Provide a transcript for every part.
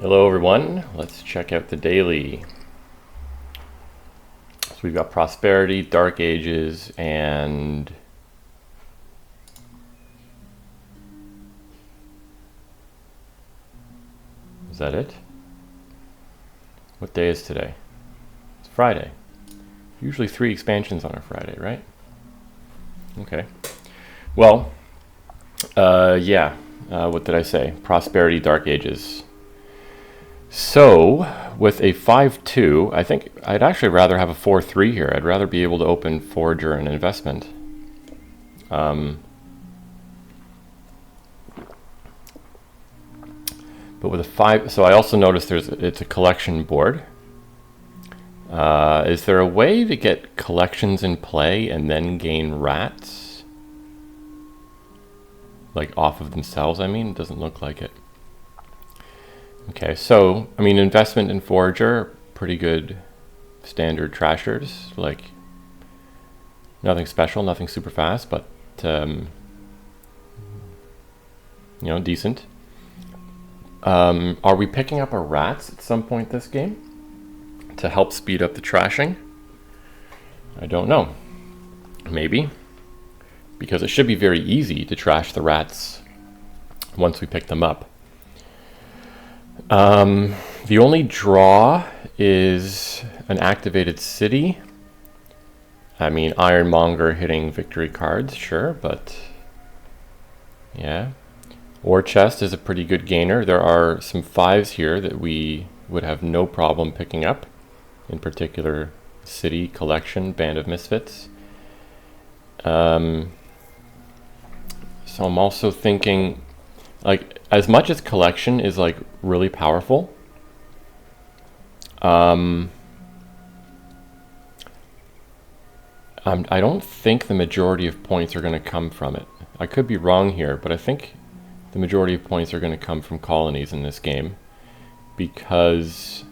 Hello everyone, let's check out the daily. So we've got Prosperity, Dark Ages, and is that it? What day is today? It's Friday. Usually 3 expansions on a Friday, right? Okay. Well, what did I say? Prosperity, Dark Ages. So, with a 5-2, I think I'd actually rather have a 4-3 here. I'd rather be able to open Forager and Investment. But with a 5, so I also noticed it's a collection board. Is there a way to get collections in play and then gain rats? Like off of themselves, I mean? It doesn't look like it. Okay, so, I mean, Investment and Forager, pretty good standard trashers. Like, nothing special, nothing super fast, but, decent. Are we picking up a rats at some point this game to help speed up the trashing? I don't know. Maybe. Because it should be very easy to trash the rats once we pick them up. The only draw is an activated city. I mean, Ironmonger hitting victory cards, sure, but yeah. War Chest is a pretty good gainer. There are some 5s here that we would have no problem picking up. In particular, City, Collection, Band of Misfits. So I'm also thinking, like, as much as Collection is like really powerful, I don't think the majority of points are going to come from it. I could be wrong here, but I think the majority of points are going to come from colonies in this game, because,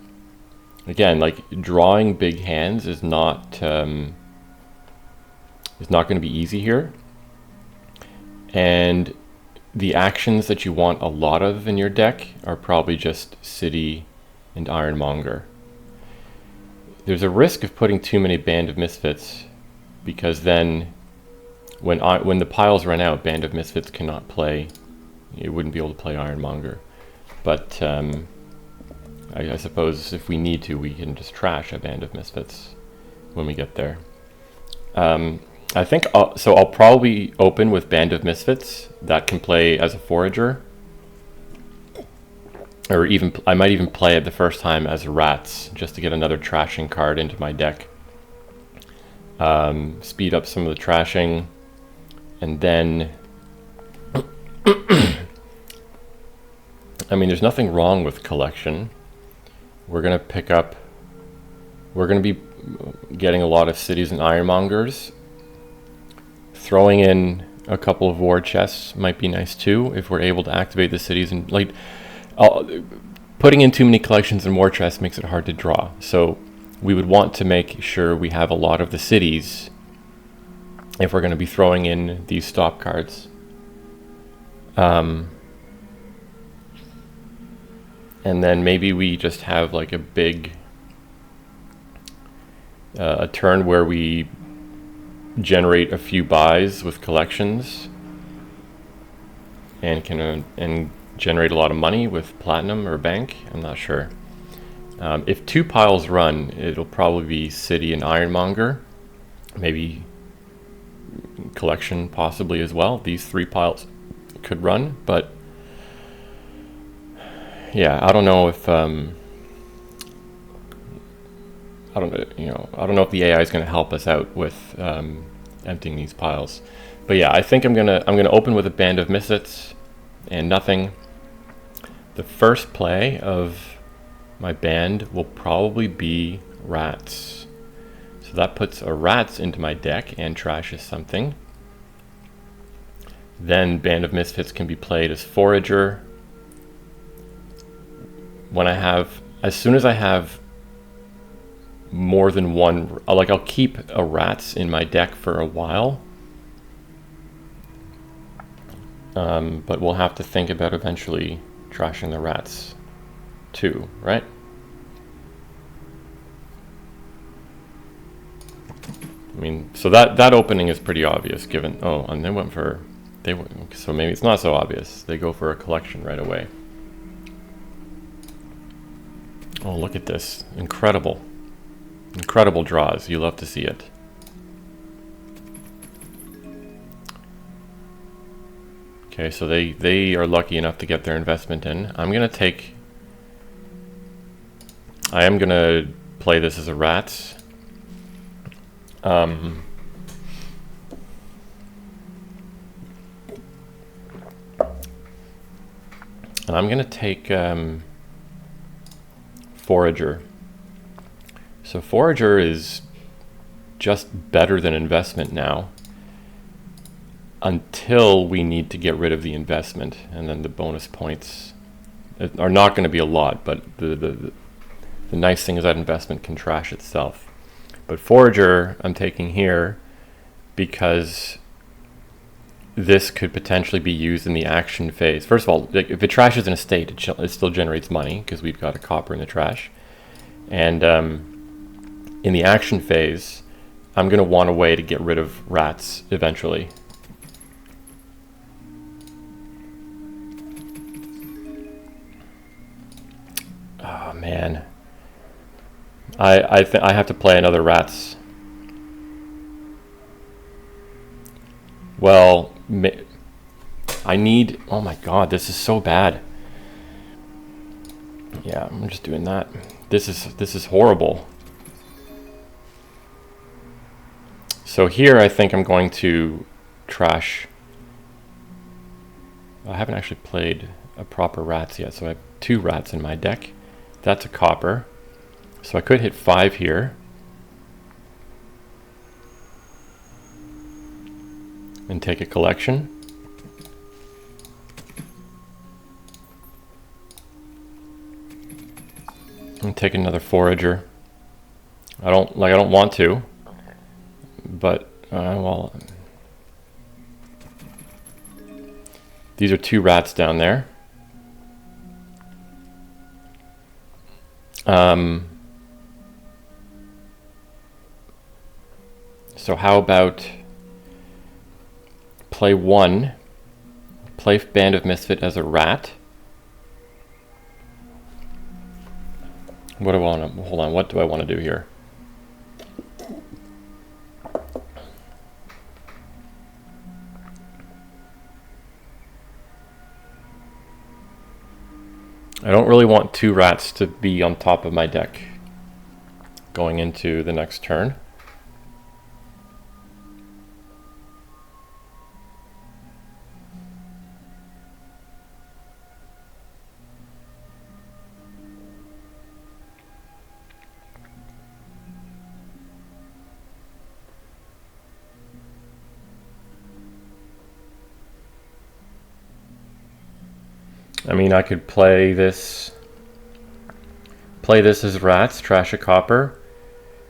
again, like, drawing big hands is not going to be easy here, and the actions that you want a lot of in your deck are probably just City and Ironmonger. There's a risk of putting too many Band of Misfits, because then when the piles run out, Band of Misfits cannot play. You wouldn't be able to play Ironmonger. But I suppose if we need to, we can just trash a Band of Misfits when we get there. I think I'll probably open with Band of Misfits that can play as a Forager, or even I might even play it the first time as rats just to get another trashing card into my deck. Speed up some of the trashing, and then I mean, there's nothing wrong with Collection. We're gonna be getting a lot of Cities and Ironmongers. Throwing in a couple of War Chests might be nice too, if we're able to activate the cities. And like, putting in too many collections and War Chests makes it hard to draw. So we would want to make sure we have a lot of the cities if we're going to be throwing in these stop cards. And then maybe we just have like a big a turn where we generate a few buys with collections and can generate a lot of money with platinum or bank. I'm not sure. If 2 piles run, it'll probably be City and Ironmonger, maybe Collection possibly as well. These 3 piles could run, but yeah, I don't know if I don't know if the AI is going to help us out with emptying these piles. But yeah, I think I'm gonna open with a Band of Misfits and nothing. The first play of my band will probably be rats. So that puts a rats into my deck and trashes something. Then Band of Misfits can be played as Forager. As soon as I have more than one, like, I'll keep a rats in my deck for a while. But we'll have to think about eventually trashing the rats. 2, right? I mean, so that opening is pretty obvious given, oh, and they went for, so maybe it's not so obvious. They go for a collection right away. Oh, look at this. Incredible. Incredible draws. You love to see it. Okay, so they are lucky enough to get their investment in. I am going to play this as a rats. And I'm going to take Forager. So Forager is just better than investment now until we need to get rid of the investment, and then the bonus points are not going to be a lot, but the nice thing is that investment can trash itself. But Forager I'm taking here because this could potentially be used in the action phase. First of all, if it trashes an estate, it still generates money because we've got a copper in the trash. And in the action phase, I'm going to want a way to get rid of rats eventually. Oh man, I have to play another rats. Well, I need, oh my god, this is so bad. Yeah, I'm just doing that. This is horrible. So here I think I'm going to trash. I haven't actually played a proper rats yet, so I have 2 rats in my deck. That's a copper. So I could hit 5 here. And take a collection. And take another forager. I don't want to, but well, these are 2 rats down there. So how about play 1, play Band of Misfit as a rat. What do I want to, hold on, what do I want to do here? I don't really want 2 rats to be on top of my deck going into the next turn. I mean, I could play this as rats, trash a copper,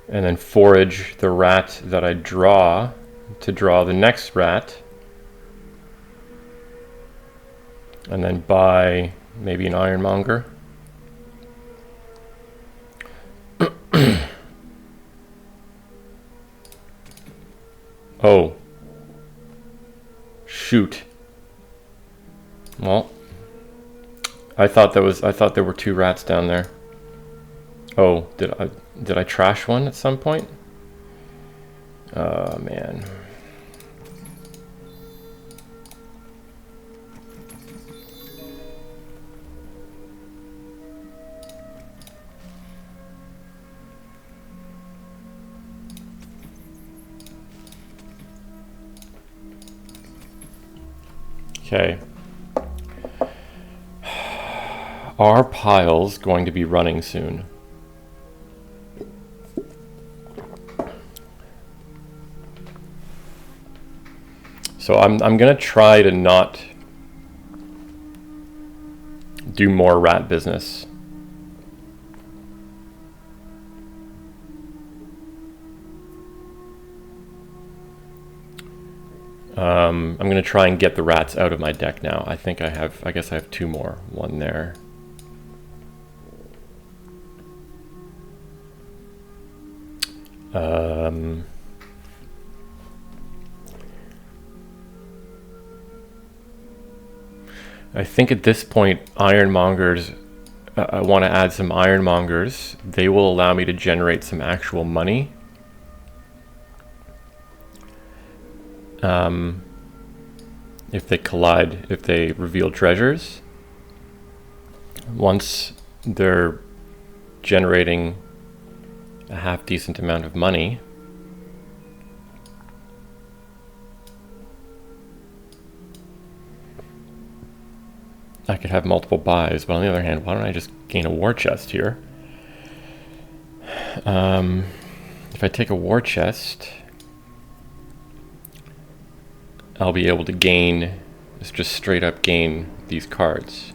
and then forage the rat that I draw to draw the next rat, and then buy maybe an ironmonger. Oh, shoot. Well, I thought there were 2 rats down there. Oh, did I trash one at some point? Oh man. Okay. Are piles going to be running soon? So I'm gonna try to not do more rat business. I'm gonna try and get the rats out of my deck now. I guess I have 2 more. 1 there. Um, I think at this point, ironmongers, I want to add some ironmongers. They will allow me to generate some actual money. If they collide, if they reveal treasures. Once they're generating a half decent amount of money, I could have multiple buys, but on the other hand, why don't I just gain a war chest here? If I take a war chest, I'll be able to gain, just straight up gain these cards.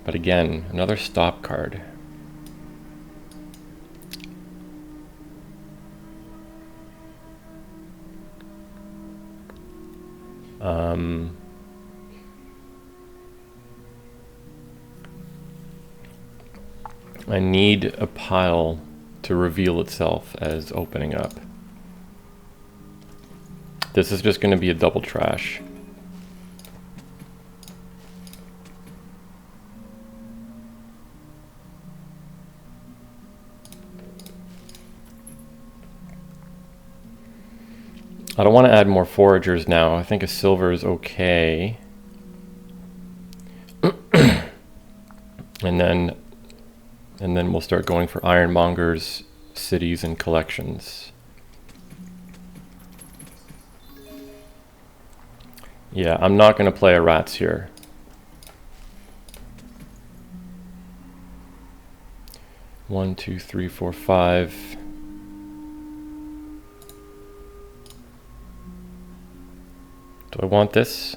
But again, another stop card. I need a pile to reveal itself as opening up. This is just going to be a double trash. I don't want to add more foragers now. I think a silver is okay. And then we'll start going for ironmongers, cities, and collections. Yeah, I'm not going to play a rats here. One, two, three, four, five. Do I want this?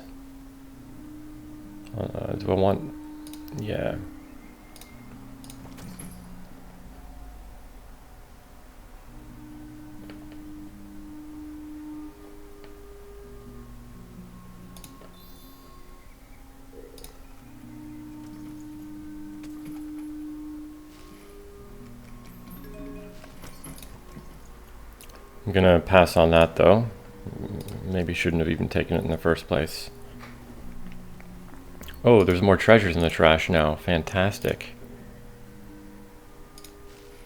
Do I want... Yeah. I'm gonna pass on that though. Maybe shouldn't have even taken it in the first place. Oh, there's more treasures in the trash now. Fantastic.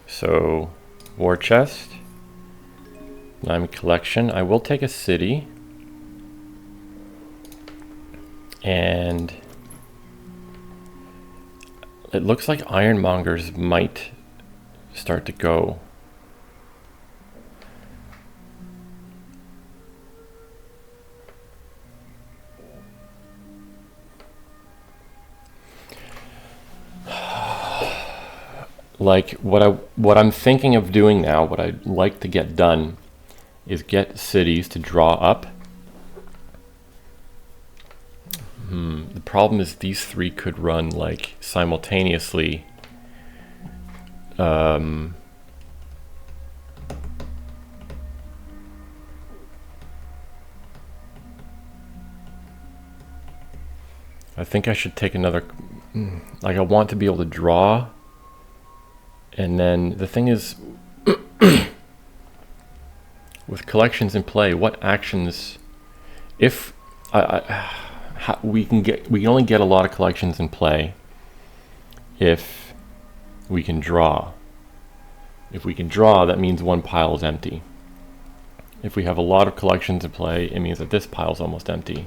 So, war chest. Lime collection. I will take a city. And it looks like ironmongers might start to go. Like what I'm thinking of doing now, what I'd like to get done is get cities to draw up. The problem is these three could run like simultaneously. I think I should take another, like I want to be able to draw. And then the thing is, with collections in play, what actions, if we can only get a lot of collections in play if we can draw. If we can draw, that means one pile is empty. If we have a lot of collections in play, it means that this pile is almost empty.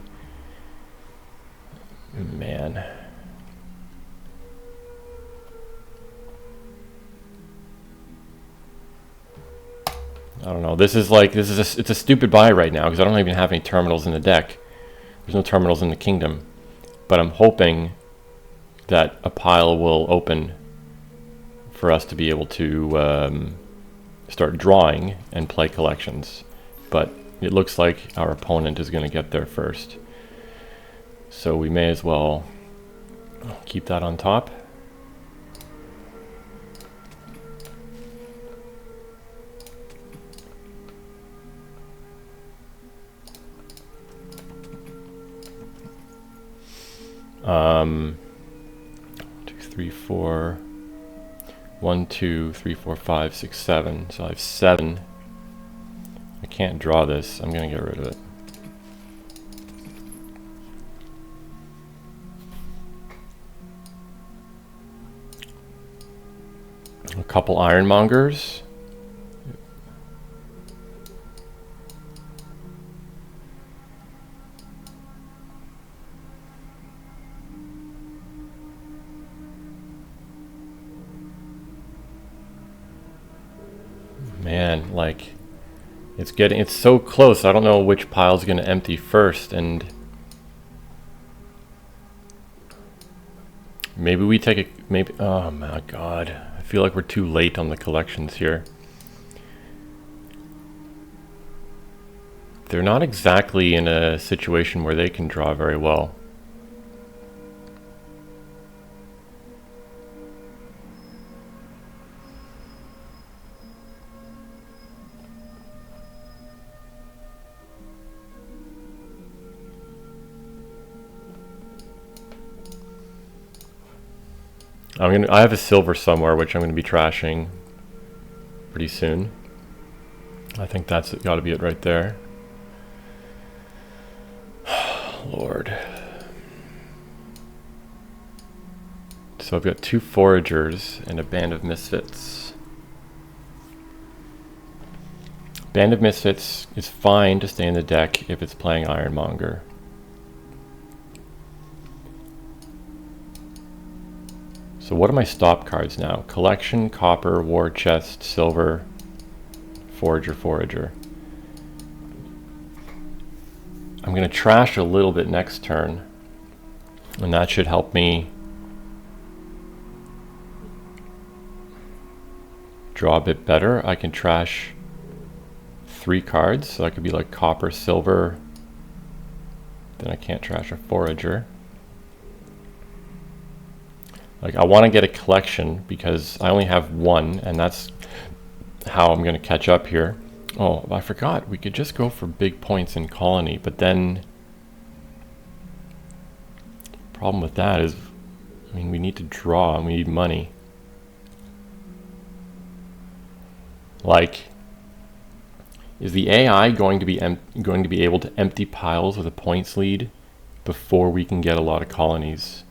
Man. I don't know. It's a stupid buy right now because I don't even have any terminals in the deck. There's no terminals in the kingdom. But I'm hoping that a pile will open for us to be able to start drawing and play collections. But it looks like our opponent is going to get there first. So we may as well keep that on top. Two, 3, 4. 1, 2, 3, 4, 5, 6, 7. So I have 7. I can't draw this. I'm going to get rid of it. A couple Ironmongers. Man, like, it's so close. I don't know which pile's going to empty first, and maybe we take a, oh my god. I feel like we're too late on the collections here. They're not exactly in a situation where they can draw very well. I have a silver somewhere, which I'm gonna be trashing pretty soon. I think that's gotta be it right there. Lord. So I've got 2 foragers and a Band of Misfits. Band of Misfits is fine to stay in the deck if it's playing Ironmonger. So what are my stop cards now? Collection, Copper, War Chest, Silver, Forager, Forager. I'm going to trash a little bit next turn, and that should help me draw a bit better. I can trash 3 cards, so that could be like Copper, Silver. Then I can't trash a Forager. Like, I want to get a collection because I only have 1, and that's how I'm going to catch up here. Oh, I forgot. We could just go for big points in Colony, but then the problem with that is, I mean, we need to draw and we need money. Like, is the AI going to be able to empty piles with a points lead before we can get a lot of colonies?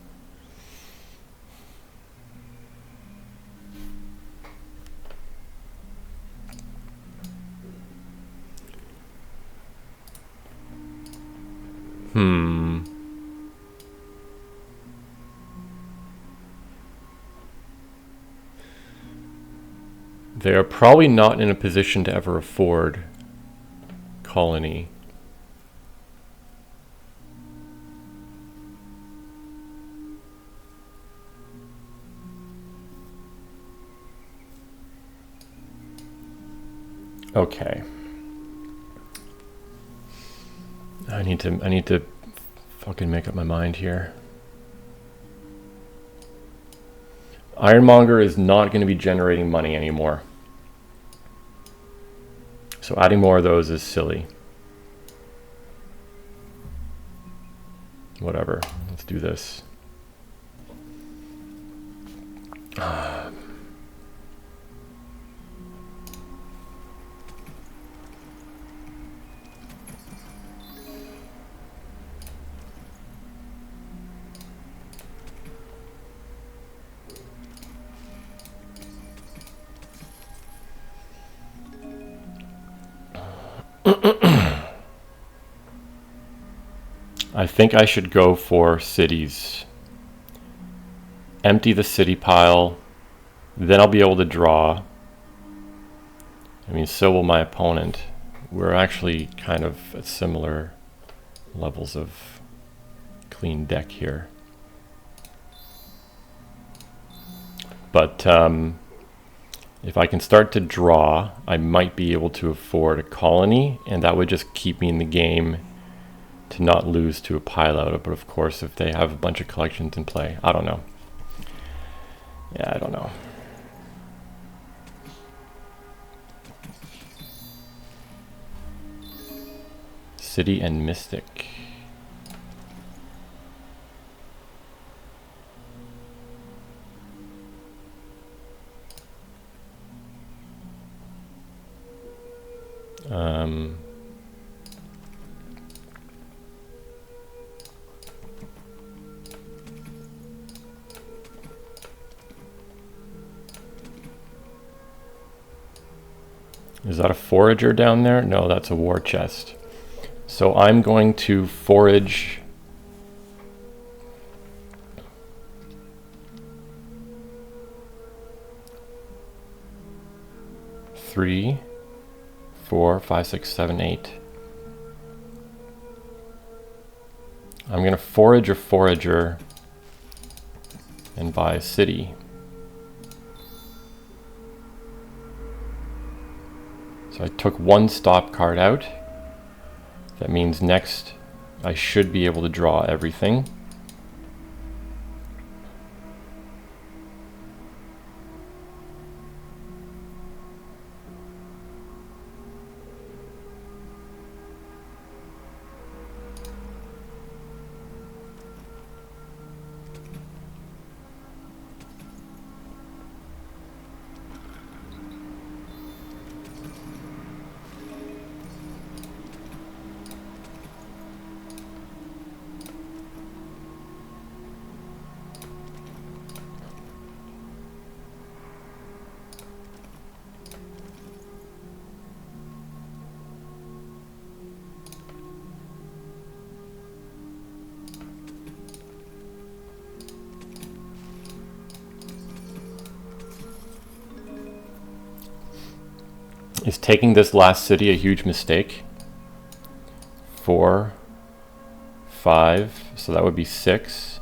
They are probably not in a position to ever afford Colony. Okay. I need to fucking make up my mind here. Ironmonger is not going to be generating money anymore. So adding more of those is silly. Whatever. Let's do this. I think I should go for cities. Empty the city pile, then I'll be able to draw. I mean, so will my opponent. We're actually kind of at similar levels of clean deck here. But if I can start to draw, I might be able to afford a colony, and that would just keep me in the game to not lose to a pile out. But of course, if they have a bunch of collections in play, I don't know. Yeah, I don't know. City and Mystic. Um, is that a forager down there? No, that's a war chest. So I'm going to forage three, 4, 5, 6, 7, 8. I'm going to forage a forager and buy a city. So I took one stop card out. That means next I should be able to draw everything. Is taking this last city a huge mistake? 4, 5, so that would be 6.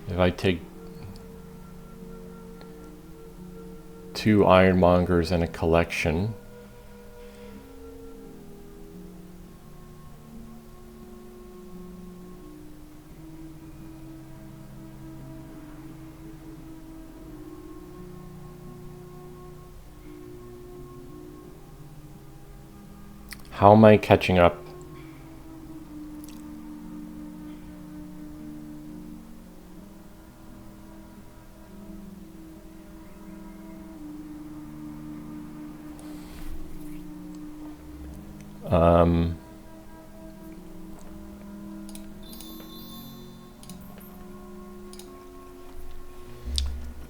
If I take 2 ironmongers and a collection, how am I catching up?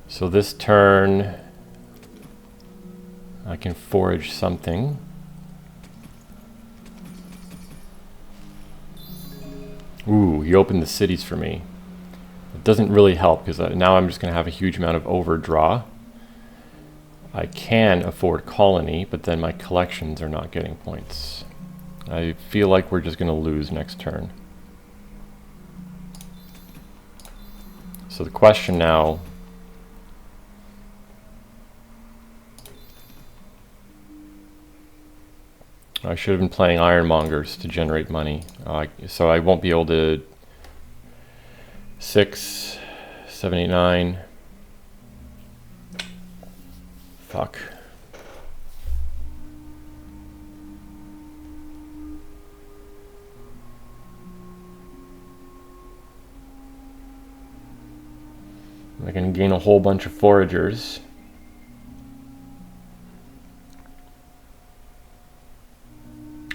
So this turn I can forage something. Ooh, he opened the cities for me. It doesn't really help because now I'm just going to have a huge amount of overdraw. I can afford colony, but then my collections are not getting points. I feel like we're just going to lose next turn. So the question now, I should have been playing ironmongers to generate money. So I won't be able to 6, 7, 8, 9. Fuck. I can gain a whole bunch of foragers.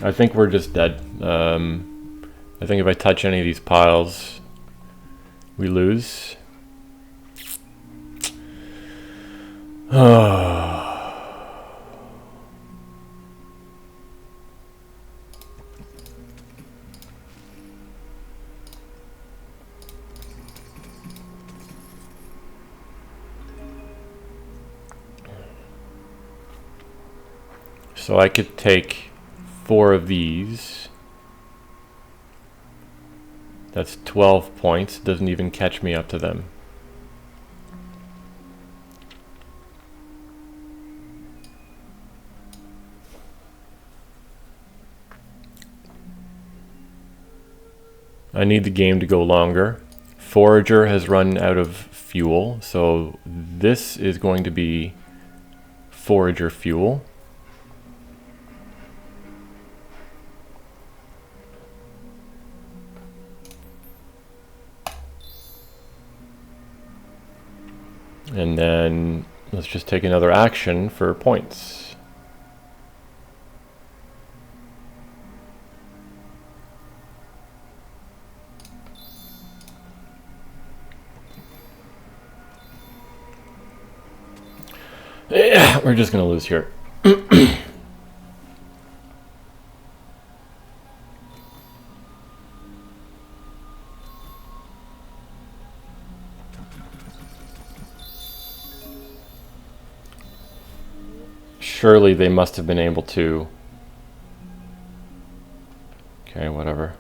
I think we're just dead. I think if I touch any of these piles, we lose. So I could take 4 of these. That's 12 points. Doesn't even catch me up to them. I need the game to go longer. Forager has run out of fuel, so this is going to be forager fuel. And then let's just take another action for points. Yeah, we're just gonna lose here. Surely they must have been able to. Okay, whatever.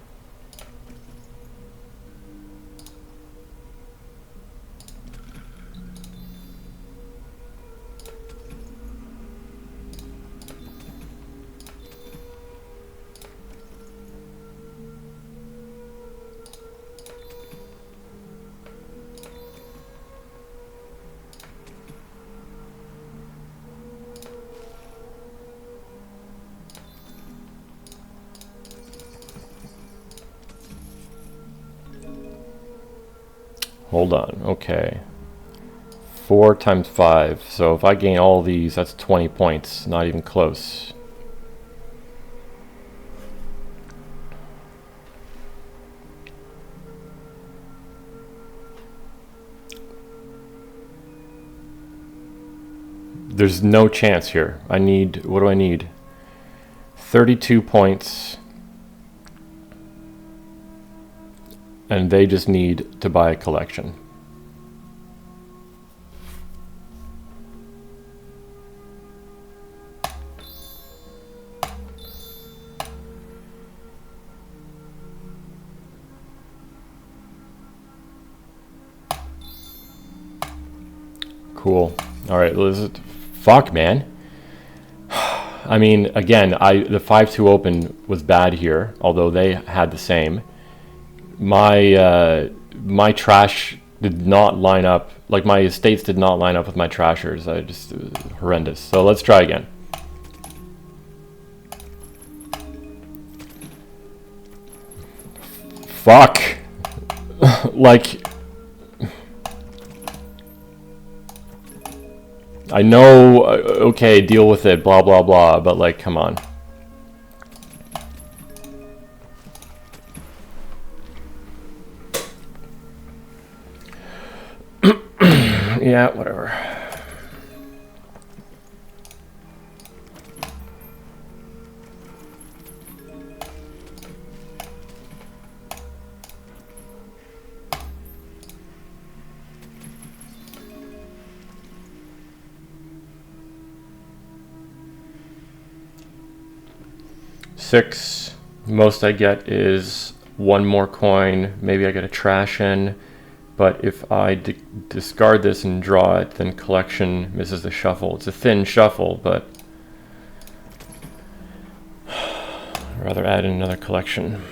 Hold on, okay. 4 times 5, so if I gain all these, that's 20 points, not even close. There's no chance here. I need, what do I need? 32 points. And they just need to buy a collection. Cool. All right, fuck, man. I mean, again, the 5-2 open was bad here, although they had the same. My trash did not line up, like my estates did not line up with my trashers. It was horrendous. So let's try again. Fuck. Like, I know, okay, deal with it, blah, blah, blah, but like, come on. Yeah, whatever. Six. Most I get is one more coin. Maybe I get a trash in. But if I discard this and draw it, then collection misses the shuffle. It's a thin shuffle, but I'd rather add in another collection.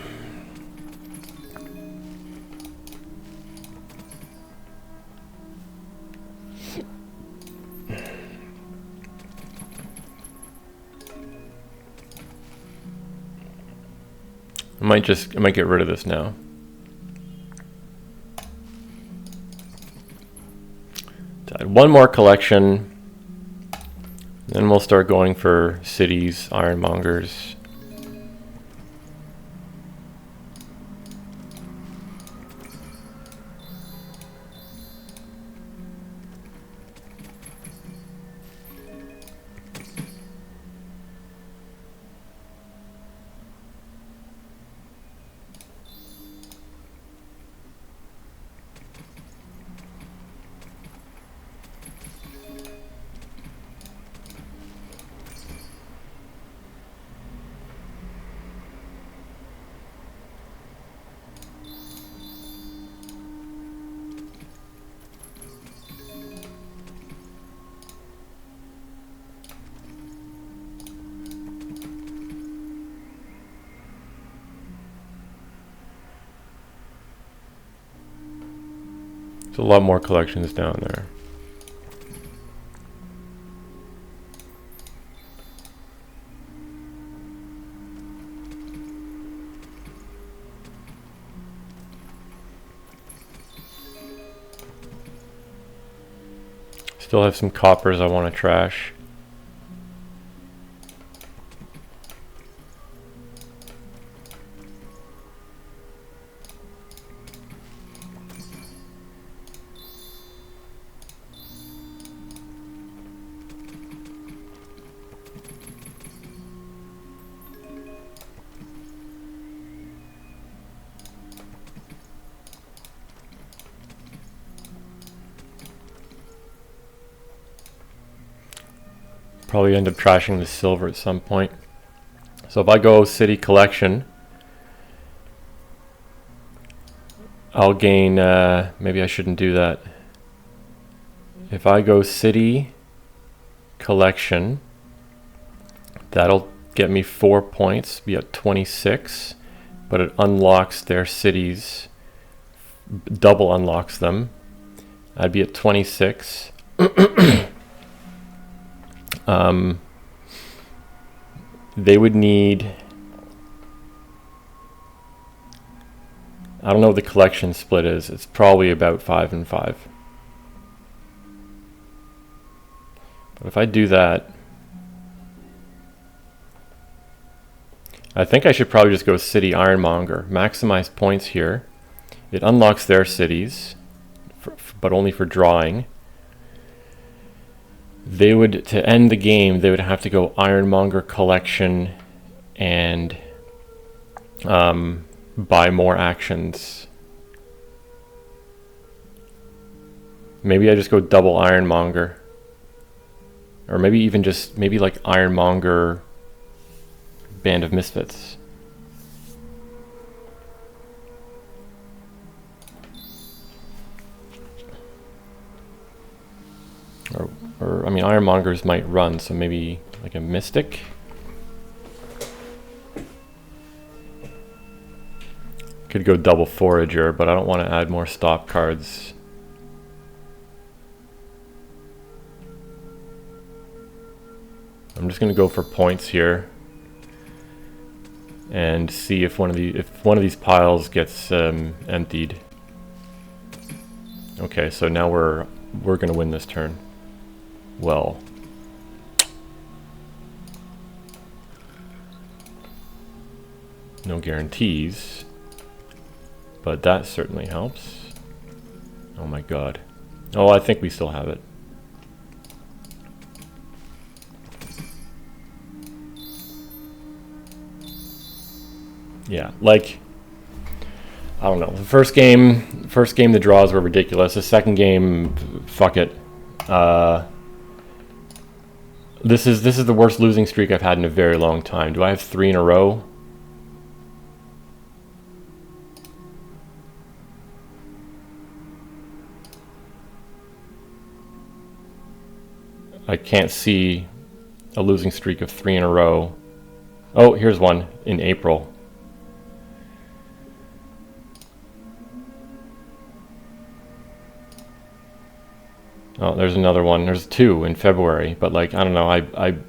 I might get rid of this now. One more collection, then we'll start going for cities, ironmongers. There's a lot more collections down there. Still have some coppers I want to trash. Probably end up trashing the silver at some point. So if I go city collection, I'll gain, maybe I shouldn't do that. If I go city collection, that'll get me 4 points, be at 26, but it unlocks their cities, double unlocks them. I'd be at 26. They would need, I don't know what the collection split is. It's probably about 5 and 5. But if I do that, I think I should probably just go city ironmonger, maximize points here. It unlocks their cities, but only for drawing. They would, to end the game, they would have to go ironmonger collection and buy more actions. Maybe I just go double ironmonger, or maybe even just maybe like ironmonger Band of Misfits. Or I mean, ironmongers might run, so maybe like a mystic. Could go double forager, but I don't want to add more stop cards. I'm just gonna go for points here and see if one of these piles gets emptied. Okay, so now we're gonna win this turn. Well, no guarantees, but that certainly helps. Oh my god. Oh, I think we still have it. Yeah, like, I don't know. The first game the draws were ridiculous. The second game, fuck it. This is the worst losing streak I've had in a very long time. Do I have 3 in a row? I can't see a losing streak of 3 in a row. Oh, here's one in April. Oh, there's another one. There's 2 in February, but like, I don't know. I've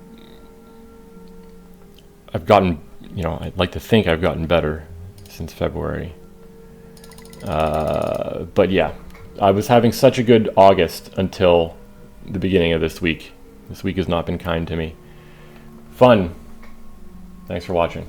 gotten, you know, I'd like to think I've gotten better since February. But yeah, I was having such a good August until the beginning of this week. This week has not been kind to me. Fun. Thanks for watching.